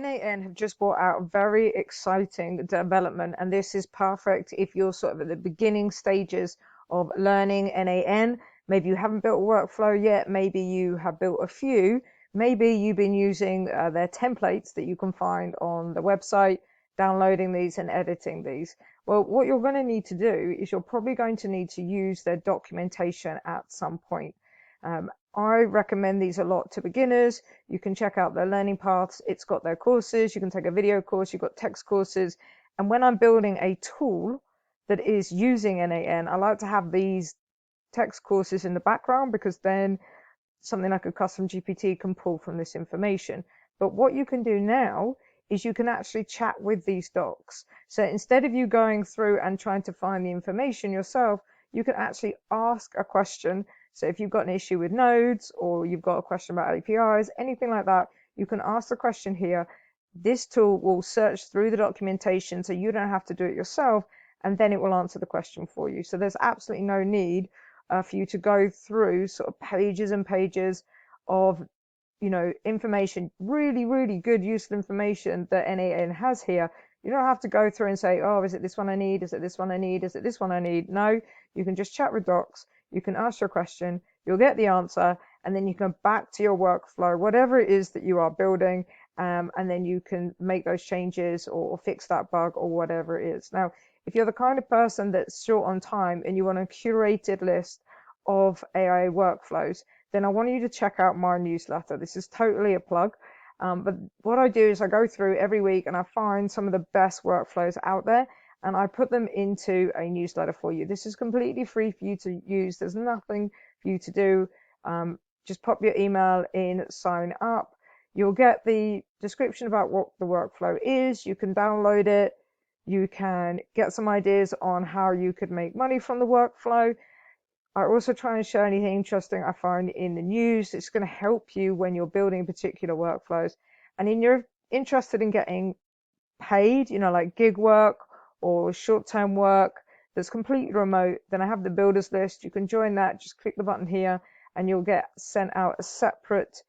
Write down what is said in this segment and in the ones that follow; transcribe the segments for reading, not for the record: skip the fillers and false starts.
n8n have just brought out a very exciting development, and this is perfect if you're sort of at the beginning stages of learning n8n. Maybe you haven't built a workflow yet, maybe you have built a few, maybe you've been using their templates that you can find on the website, downloading these and editing these. Well, what you're going to need to do is you're probably going to need to use their documentation at some point. I recommend these a lot to beginners. You can check out their learning paths. It's got their courses. You can take a video course. You've got text courses. And when I'm building a tool that is using n8n, I like to have these text courses in the background, because then something like a custom GPT can pull from this information. But what you can do now is you can actually chat with these docs. So instead of you going through and trying to find the information yourself, you can actually ask a question. So if you've got an issue with nodes, or you've got a question about APIs, anything like that, you can ask the question here. This tool will search through the documentation so you don't have to do it yourself, and then it will answer the question for you. So there's absolutely no need for you to go through sort of pages and pages of information, really good useful information that n8n has here. You don't have to go through and say, oh, is it this one I need? Is it this one I need? Is it this one I need? No, you can just chat with docs. You can ask your question, you'll get the answer, and then you can go back to your workflow, whatever it is that you are building, and then you can make those changes or fix that bug or whatever it is. Now, if you're the kind of person that's short on time and you want a curated list of AI workflows, then I want you to check out my newsletter. This is totally a plug. But what I do is I go through every week and I find some of the best workflows out there, and I put them into a newsletter for you. This is completely free for you to use. There's nothing for you to do. Just pop your email in, sign up. You'll get the description about what the workflow is. You can download it. You can get some ideas on how you could make money from the workflow. I also try and share anything interesting I find in the news. It's going to help you when you're building particular workflows. And if you're interested in getting paid, like gig work or short-term work that's completely remote, then I have the builders list. You can join that. Just click the button here and you'll get sent out a separate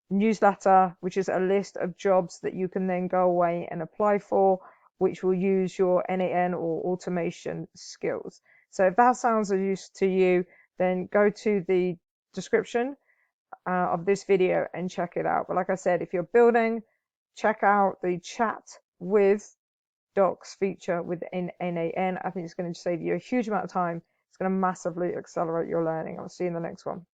newsletter, which is a list of jobs that you can then go away and apply for, which will use your n8n or automation skills. So if that sounds of use to you, then go to the description of this video and check it out. But like I said, if you're building, check out the chat with docs feature within n8n. I think it's going to save you a huge amount of time. It's going to massively accelerate your learning. I'll see you in the next one.